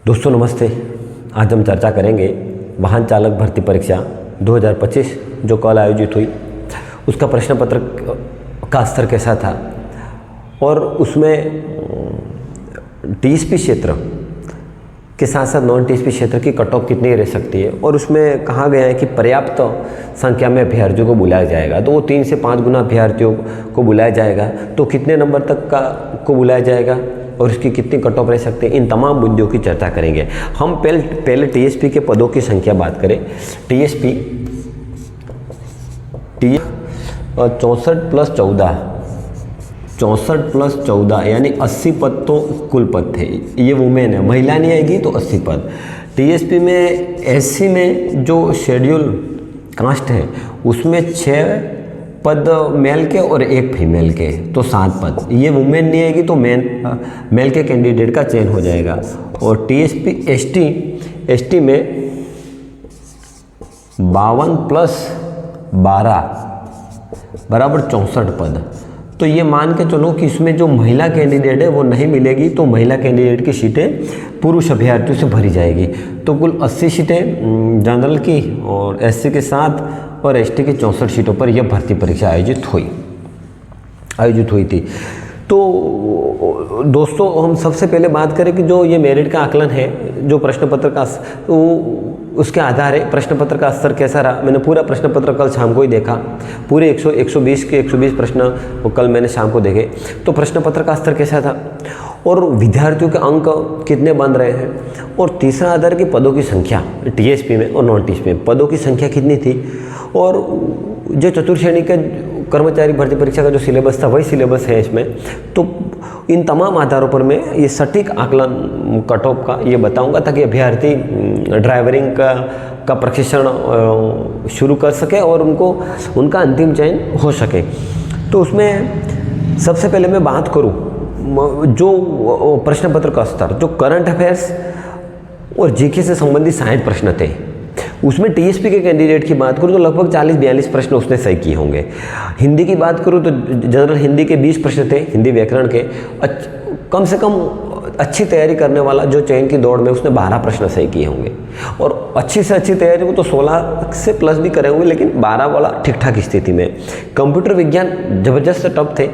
दोस्तों नमस्ते। आज हम चर्चा करेंगे वाहन चालक भर्ती परीक्षा 2025 जो कल आयोजित हुई, उसका प्रश्न पत्र का स्तर कैसा था और उसमें टीएसपी क्षेत्र के साथ साथ नॉन टीएसपी क्षेत्र की कट ऑफ कितनी रह सकती है और उसमें कहा गया है कि पर्याप्त संख्या में अभ्यर्थियों को बुलाया जाएगा। तो वो 3 से 5 गुना अभ्यर्थियों को बुलाया जाएगा, तो कितने नंबर तक को बुलाया जाएगा और इसकी कितनी कट ऑफ रह सकते हैं, इन तमाम मुद्दों की चर्चा करेंगे। हम पहले टीएसपी के पदों की संख्या बात करें। टीएसपी 64 प्लस 14 यानी 80 पद तो कुल पद थे। ये वुमेन है, महिला नहीं आएगी तो 80 पद। टीएसपी में एससी में जो शेड्यूल कास्ट है उसमें 6 पद मेल के और 1 फीमेल के, तो 7 पद। ये वुमेन नहीं आएगी तो मेल के कैंडिडेट का चयन हो जाएगा। और टीएसपी एसटी में 52 प्लस 12 बराबर 64 पद। तो ये मान के चलो कि इसमें जो महिला कैंडिडेट है वो नहीं मिलेगी, तो महिला कैंडिडेट की सीटें पुरुष अभ्यर्थियों से भरी जाएगी। तो कुल 80 सीटें जनरल की और एससी के 7 और एसटी की 64 सीटों पर यह भर्ती परीक्षा आयोजित हुई थी। तो दोस्तों हम सबसे पहले बात करें कि जो ये मेरिट का आकलन है, जो प्रश्न पत्र का उसके आधार है प्रश्न पत्र का स्तर कैसा रहा। मैंने पूरा प्रश्न पत्र कल शाम को ही देखा, पूरे 120 प्रश्न वो कल मैंने शाम को देखे। तो प्रश्न पत्र का स्तर कैसा था और विद्यार्थियों के अंक कितने बन रहे हैं, और तीसरा आधार की पदों की संख्या टीएसपी में और नॉन टीएसपी में पदों की संख्या कितनी थी, और जो चतुर्थ श्रेणी का कर्मचारी भर्ती परीक्षा का जो सिलेबस था वही सिलेबस है इसमें। तो इन तमाम आधारों पर मैं ये सटीक आकलन कट ऑफ का ये बताऊंगा ताकि अभ्यर्थी ड्राइवरिंग का प्रशिक्षण शुरू कर सके और उनका अंतिम चयन हो सके। तो उसमें सबसे पहले मैं बात करूं जो प्रश्न पत्र का स्तर, जो करंट अफेयर्स और जीके से संबंधित 60 प्रश्न थे, उसमें टीएसपी के कैंडिडेट की बात करूँ तो लगभग 40-42 प्रश्न उसने सही किए होंगे। हिंदी की बात करूँ तो जनरल हिंदी के 20 प्रश्न थे, हिंदी व्याकरण के। कम से कम अच्छी तैयारी करने वाला जो चयन की दौड़ में उसने 12 प्रश्न सही किए होंगे, और अच्छी से अच्छी तैयारी को तो 16 से प्लस भी करे होंगे, लेकिन 12 वाला ठीक ठाक स्थिति में। कंप्यूटर विज्ञान जबरदस्त टफ थे,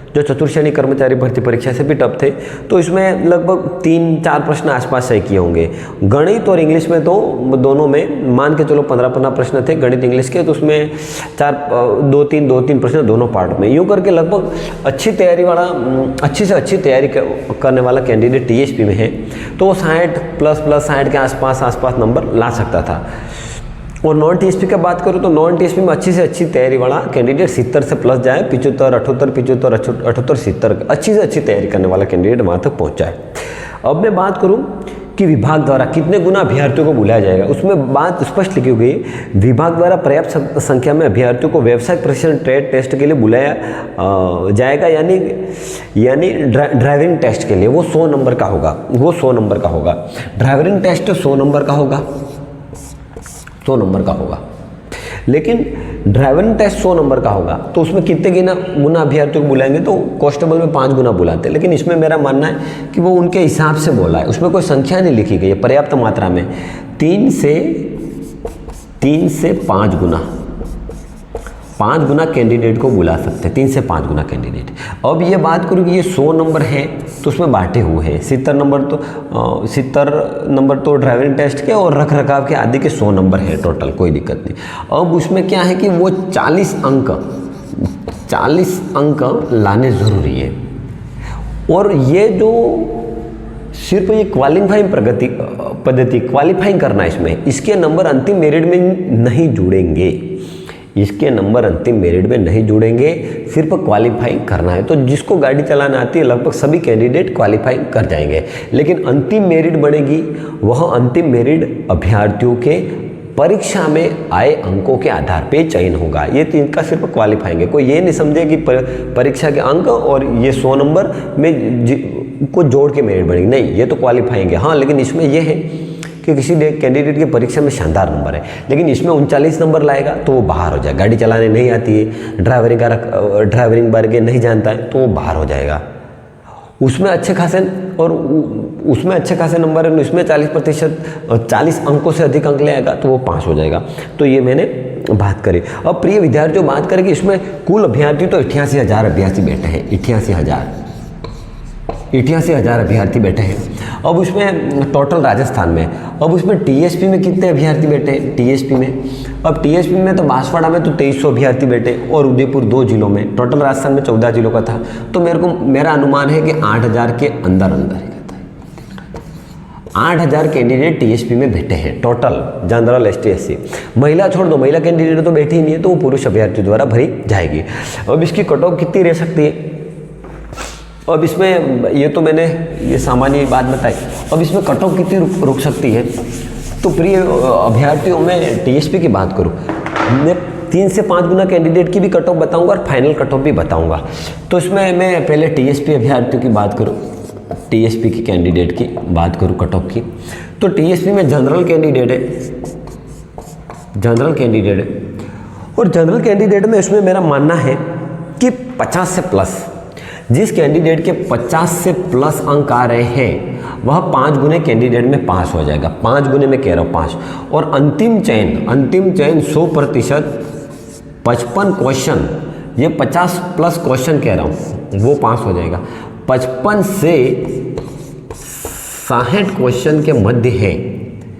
जो चतुर्थ श्रेणी कर्मचारी भर्ती परीक्षा से भी टफ थे, तो इसमें लगभग 3-4 प्रश्न आसपास सही किए होंगे। गणित और इंग्लिश में तो दोनों में मान के चलो 15 प्रश्न थे गणित इंग्लिश के, तो उसमें 2-3 प्रश्न दोनों पार्ट में। यूँ करके लगभग अच्छी से अच्छी तैयारी करने वाला कैंडिडेट टीएसपी में है तो वो 60 प्लस 60 के आसपास नंबर ला सकता था। और नॉन टीएसपी का बात करूँ तो नॉन टीएसपी में अच्छी से अच्छी तैयारी वाला कैंडिडेट 70 से प्लस जाए, 75, 78, 70 अच्छी से अच्छी तैयारी करने वाला कैंडिडेट वहाँ तक पहुँच जाए। अब मैं बात करूँ कि विभाग द्वारा कितने गुना अभ्यर्थियों को बुलाया जाएगा, उसमें बात स्पष्ट लिखी हुई है। विभाग द्वारा पर्याप्त संख्या में अभ्यर्थियों को व्यावसायिक प्रशिक्षण ट्रेड टेस्ट के लिए बुलाया जाएगा, यानी ड्राइविंग टेस्ट के लिए वो 100 नंबर का होगा। ड्राइविंग टेस्ट 100 नंबर का होगा, लेकिन ड्राइविंग टेस्ट 100 नंबर का होगा तो उसमें कितने गुना अभ्यर्थियों को बुलाएंगे, तो कांस्टेबल में 5 गुना बुलाते हैं। लेकिन इसमें मेरा मानना है कि वो उनके हिसाब से बोला है, उसमें कोई संख्या नहीं लिखी गई है। पर्याप्त मात्रा में 3 से 5 गुना कैंडिडेट को बुला सकते हैं, 3 से 5 गुना कैंडिडेट। अब ये बात करूँ कि ये 100 नंबर है तो उसमें बांटे हुए हैं 70 नंबर तो ड्राइविंग टेस्ट के और रख रखाव के आदि के 100 नंबर है टोटल, कोई दिक्कत नहीं। अब उसमें क्या है कि वो 40 अंक लाने ज़रूरी है, और ये जो सिर्फ ये क्वालिफाइंग पद्धति क्वालिफाइंग करना है इसमें, इसके नंबर अंतिम मेरिट में नहीं जुड़ेंगे, सिर्फ क्वालिफाइंग करना है। तो जिसको गाड़ी चलाना आती है लगभग सभी कैंडिडेट क्वालिफाइंग कर जाएंगे, लेकिन अंतिम मेरिट बनेगी वह अंतिम मेरिट अभ्यर्थियों के परीक्षा में आए अंकों के आधार पे चयन होगा। ये इनका सिर्फ क्वालिफाइंग है। कोई ये नहीं समझे कि परीक्षा के अंक और ये 100 नंबर में को जोड़ के मेरिट बनेगी, नहीं, ये तो क्वालिफाइंग है। हाँ, लेकिन इसमें यह है कि किसी कैंडिडेट की परीक्षा में शानदार नंबर है, लेकिन इसमें 39 नंबर लाएगा तो वो बाहर हो जाएगा। गाड़ी चलाने नहीं आती है, ड्राइवरिंग बारे के नहीं जानता है तो वो बाहर हो जाएगा। उसमें अच्छे खासे और उसमें अच्छे खासे नंबर है, उसमें 40% 40 अंकों से अधिक अंक ले आएगा तो वो पास हो जाएगा। तो ये मैंने बात करी। अब प्रिय विद्यार्थियों बात करें कि इसमें कुल अभ्यर्थी तो 88,000 अभ्यर्थी बैठे हैं, 88,000 अभ्यर्थी बैठे हैं। अब उसमें टोटल राजस्थान में, अब उसमें टीएसपी में कितने अभ्यर्थी बैठे हैं? टीएसपी में, अब टीएसपी में तो बांसवाड़ा में तो 2300 अभ्यर्थी बैठे और उदयपुर 2 जिलों में, टोटल राजस्थान में 14 जिलों का था। तो मेरा अनुमान है कि 8,000 के अंदर ही कहता है। 8,000 कैंडिडेट टीएसपी में बैठे हैं टोटल, जनरल एसटी एससी। महिला छोड़ दो, महिला कैंडिडेट तो बैठी ही नहीं है, तो वो पुरुष अभ्यर्थी द्वारा भरी जाएगी। अब इसकी कट ऑफ कितनी रह सकती है? अब इसमें ये तो मैंने ये सामान्य बात बताई। अब इसमें कट ऑफ कितनी रुक सकती है? तो प्रिय अभ्यर्थियों में टीएसपी की बात करूँ, मैं 3 से 5 गुना कैंडिडेट की भी कट ऑफ बताऊंगा और फाइनल कट ऑफ भी बताऊंगा। तो इसमें मैं पहले टीएसपी अभ्यर्थियों की बात करूँ, टीएसपी की कैंडिडेट की बात करूँ कट ऑफ की, तो टीएसपी में जनरल कैंडिडेट है, और जनरल कैंडिडेट में इसमें मेरा मानना है कि 50 से प्लस, जिस कैंडिडेट के 50 से प्लस अंक आ रहे हैं वह 5 गुने कैंडिडेट में पास हो जाएगा। 5 गुने में कह रहा हूँ 5। और अंतिम चयन 100%, 55 क्वेश्चन, ये 50 प्लस क्वेश्चन कह रहा हूँ, वो पास हो जाएगा। 55 से 60 क्वेश्चन के मध्य है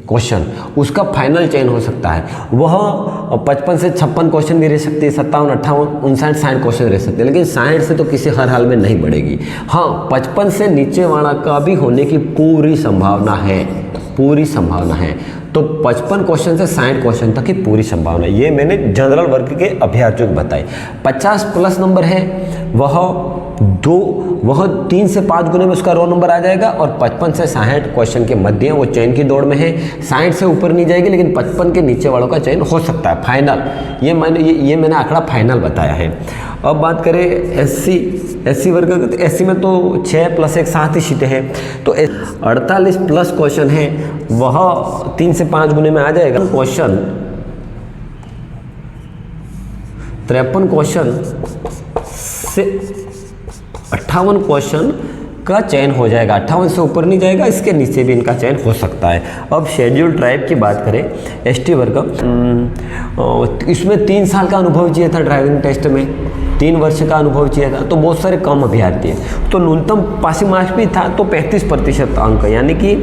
क्वेश्चन, उसका फाइनल चयन हो सकता है। वह 55 से 56 क्वेश्चन भी रह सकती है, 57, 58, 59, 60 क्वेश्चन रह सकते हैं, लेकिन 60 से तो किसी हर हाल में नहीं बढ़ेगी। हाँ, 55 से नीचे वाला का भी होने की पूरी संभावना है। तो 55 क्वेश्चन से 60 क्वेश्चन तक की पूरी संभावना, ये मैंने जनरल वर्ग के अभ्यर्थियों को बताई। 50 प्लस नंबर है वह 3 से 5 गुने में उसका रो नंबर आ जाएगा, और 55 से 60 क्वेश्चन के मध्य वो चयन की दौड़ में है। 60 से ऊपर नहीं जाएगी, लेकिन 55 के नीचे वालों का चयन हो सकता है फाइनल। ये मैंने आंकड़ा फाइनल बताया है। अब बात करें एससी वर्ग, तो एससी में तो 6 + 1 7 ही सीटें हैं, तो 48 प्लस क्वेश्चन है, वह 3 से 5 गुने में आ जाएगा। 53 क्वेश्चन से 58 क्वेश्चन का चयन हो जाएगा। 58 से ऊपर नहीं जाएगा, इसके नीचे भी इनका चयन हो सकता है। अब शेड्यूल ट्राइब की बात करें, एसटी वर्ग, इसमें 3 साल का अनुभव चाहिए था, ड्राइविंग टेस्ट में 3 वर्ष का अनुभव चाहिए था, तो बहुत सारे कम अभ्यर्थी हैं। तो न्यूनतम पासिंग मार्क्स भी था, तो 35% अंक, यानी कि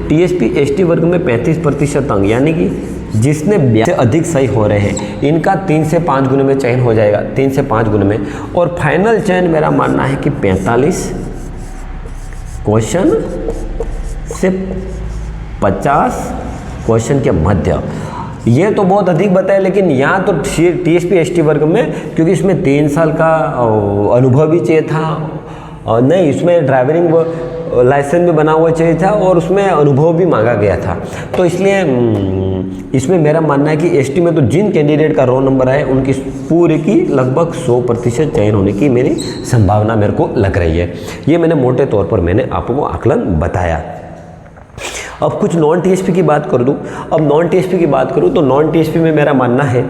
टीएसपी एसटी वर्ग में 35% अंक, यानी कि जिसने 82 से अधिक सही हो रहे हैं, इनका 3 से 5 गुने में चयन हो जाएगा, 3 से 5 गुने में। और फाइनल चयन मेरा मानना है कि 45 क्वेश्चन से 50 क्वेश्चन के मध्य। ये तो बहुत अधिक बताया, लेकिन यहाँ तो टीएसपी एसटी वर्ग में, क्योंकि इसमें 3 साल का अनुभव भी चाहिए था, नहीं इसमें ड्राइविंग लाइसेंस भी बना हुआ चाहिए था, और उसमें अनुभव भी मांगा गया था। तो इसलिए इसमें मेरा मानना है कि एसटी में तो जिन कैंडिडेट का रोल नंबर है, उनकी पूरे की लगभग 100% चयन होने की मेरी संभावना मेरे को लग रही है। ये मैंने मोटे तौर पर मैंने आपको आकलन बताया। अब कुछ नॉन टीएसपी की बात कर दूं। अब नॉन टीएसपी की बात करूं तो नॉन टीएसपी में मेरा मानना है,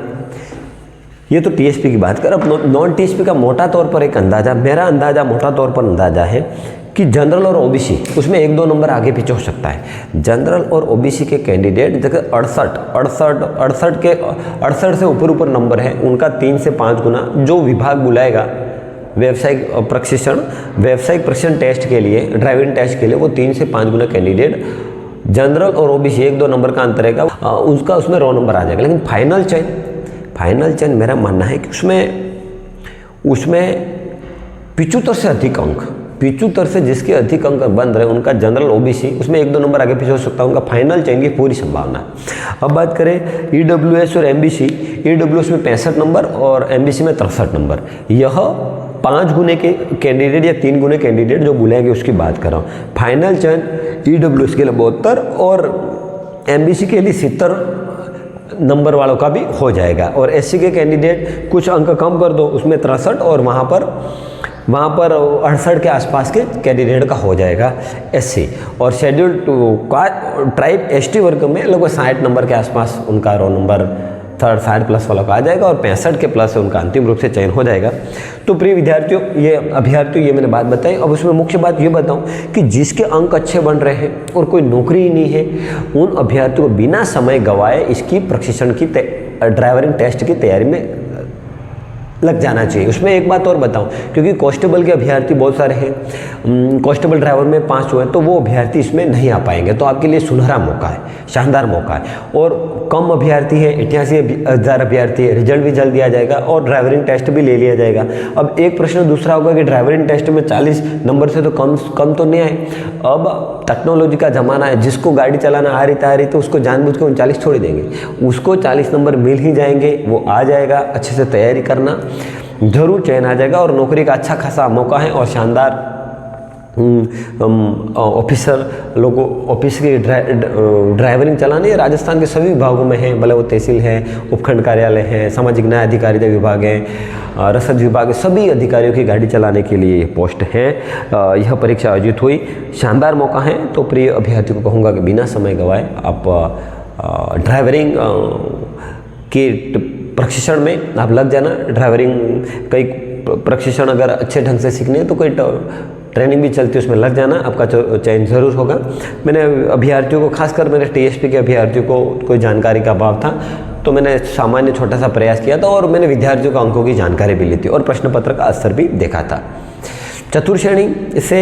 ये तो टीएसपी की बात कर, अब नॉन टीएसपी का मोटा तौर पर एक अंदाजा, मेरा अंदाजा मोटा तौर पर अंदाजा है कि जनरल और ओबीसी उसमें 1-2 नंबर आगे पीछे हो सकता है। जनरल और ओबीसी के कैंडिडेट जगह 68 से ऊपर नंबर है, उनका 3 से 5 गुना जो विभाग बुलाएगा व्यावसायिक प्रशिक्षण टेस्ट के लिए, ड्राइविंग टेस्ट के लिए, वो 3 से 5 गुना कैंडिडेट जनरल और ओबीसी 1-2 नंबर का अंतर रहेगा, उसका उसमें रो नंबर आ जाएगा। लेकिन फाइनल चयन मेरा मानना है कि उसमें 75 से अधिक अंक, 75 से जिसके अधिक अंक बन रहे उनका जनरल ओबीसी उसमें 1-2 नंबर आगे पीछे हो सकता है, उनका फाइनल चयन की पूरी संभावना है। अब बात करें ईडब्ल्यूएस और एमबीसी, ईडब्ल्यूएस में 65 नंबर और एमबीसी में 63 नंबर। यह 5 गुने के कैंडिडेट या 3 गुने कैंडिडेट जो बुलाएंगे उसकी बात कर रहा हूँ। फाइनल चयन ईडब्ल्यूएस के लिए 72 और एमबीसी के लिए 70 नंबर वालों का भी हो जाएगा। और एससी के कैंडिडेट कुछ अंक कम कर दो, उसमें 63 और वहाँ पर 68 के आसपास के कैंडिडेट का हो जाएगा एससी। और शेड्यूल ट्राइब एसटी वर्ग में लगभग 60 नंबर के आसपास उनका रोल नंबर 60 प्लस वालों का आ जाएगा और 65 के प्लस उनका अंतिम रूप से चयन हो जाएगा। तो प्रिय विद्यार्थियों, ये अभ्यर्थियों, ये मैंने बात बताई। अब उसमें मुख्य बात ये बताऊं कि जिसके अंक अच्छे बन रहे हैं और कोई नौकरी ही नहीं है, उन अभ्यर्थियों को बिना समय गंवाए इसकी प्रशिक्षण की ड्राइवरिंग टेस्ट की तैयारी में लग जाना चाहिए। उसमें एक बात और बताऊं, क्योंकि कांस्टेबल के अभ्यर्थी बहुत सारे हैं, कांस्टेबल ड्राइवर में 5 हुए, तो वो अभ्यर्थी इसमें नहीं आ पाएंगे। तो आपके लिए सुनहरा मौका है, शानदार मौका है। और कम अभ्यर्थी है, 88,000 अभ्यर्थी है, रिजल्ट भी जल्दी आ जाएगा और ड्राइवरिंग टेस्ट भी ले लिया जाएगा। अब एक प्रश्न दूसरा होगा कि ड्राइवरिंग टेस्ट में 40 नंबर से तो कम तो नहीं आए। अब टेक्नोलॉजी का ज़माना है, जिसको गाड़ी चलाना आ रही तो उसको जानबूझ के 39 छोड़ देंगे, उसको 40 नंबर मिल ही जाएंगे, वो आ जाएगा। अच्छे से तैयारी करना, जरूर चयन आ जाएगा और नौकरी का अच्छा खासा मौका है। और शानदार ऑफिसर लोगों, ऑफिस की ड्राइवरिंग चलानी है, राजस्थान के सभी विभागों में है, भले वो तहसील है, उपखंड कार्यालय है, सामाजिक न्याय अधिकारिता विभाग है, रसद विभाग है, सभी अधिकारियों की गाड़ी चलाने के लिए ये पोस्ट है। यह परीक्षा आयोजित हुई, शानदार मौका है। तो प्रिय अभ्यर्थियों को कहूँगा कि बिना समय गंवाए आप ड्राइवरिंग के प्रशिक्षण में आप लग जाना। ड्राइवरिंग कई प्रशिक्षण अगर अच्छे ढंग से सीखने हैं तो कोई ट्रेनिंग भी चलती है, उसमें लग जाना, आपका चयन जरूर होगा। मैंने अभ्यर्थियों को, खासकर मेरे टीएसपी के अभ्यर्थियों को कोई जानकारी का अभाव था, तो मैंने सामान्य छोटा सा प्रयास किया था और मैंने विद्यार्थियों को अंकों की जानकारी भी ली थी और प्रश्न पत्र का असर भी देखा था। चतुर्श्रेणी से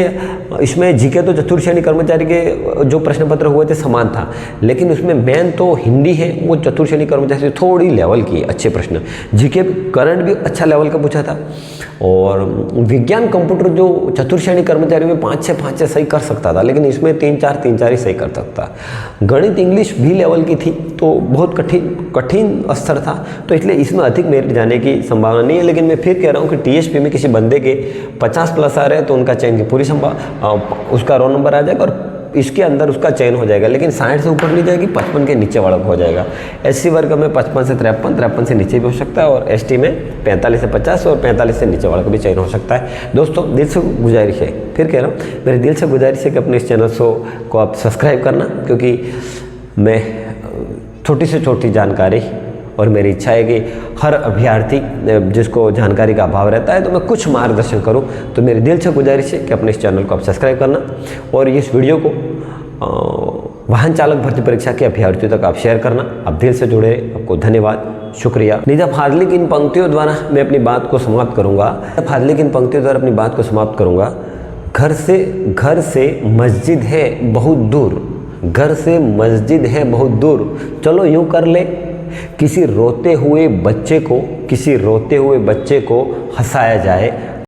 इसमें जीके तो चतुर्श्रेणी कर्मचारी के जो प्रश्न पत्र हुए थे समान था, लेकिन उसमें मेन तो हिंदी है, वो चतुर्श्रेणी कर्मचारी से थोड़ी लेवल की अच्छे प्रश्न। जीके करंट भी अच्छा लेवल का पूछा था। और विज्ञान कंप्यूटर जो चतुर्श्रेणी कर्मचारी में 5 से सही कर सकता था, लेकिन इसमें 3-4 ही सही कर सकता। गणित इंग्लिश भी लेवल की थी, तो बहुत कठिन स्तर था, तो इसलिए इसमें अधिक मेरिट जाने की संभावना नहीं है। लेकिन मैं फिर कह रहा हूँ कि टीएसपी में किसी बंदे के 50 प्लस आ रहे हैं तो उनका चयन की पूरी उसका रोल नंबर आ जाएगा और इसके अंदर उसका चयन हो जाएगा। लेकिन 60 से ऊपर नहीं जाएगी, 55 के नीचे वाला हो जाएगा। एससी वर्ग में 55 से 53, 53 से नीचे भी हो सकता है, और एसटी में 45 से 50 और 45 से नीचे वाला का भी चयन हो सकता है। दोस्तों, दिल से गुजारिश है, फिर कह रहा हूँ, मेरे दिल से गुजारिश है कि अपने इस चैनल को आप सब्सक्राइब करना, क्योंकि मैं छोटी से छोटी जानकारी, और मेरी इच्छा है कि हर अभ्यर्थी जिसको जानकारी का अभाव रहता है तो मैं कुछ मार्गदर्शन करूं। तो मेरी दिल से गुजारिश है कि अपने इस चैनल को आप सब्सक्राइब करना और इस वीडियो को वाहन चालक भर्ती परीक्षा के अभ्यर्थियों तक आप शेयर करना। आप दिल से जुड़े, आपको धन्यवाद, शुक्रिया। निजा फाजली की इन पंक्तियों द्वारा मैं अपनी बात को समाप्त करूँगा। फाजली की इन पंक्तियों द्वारा अपनी बात को समाप्त करूँगा। घर से मस्जिद है बहुत दूर, घर से मस्जिद है बहुत दूर, चलो यूँ कर ले, किसी रोते हुए बच्चे को हंसाया जाए,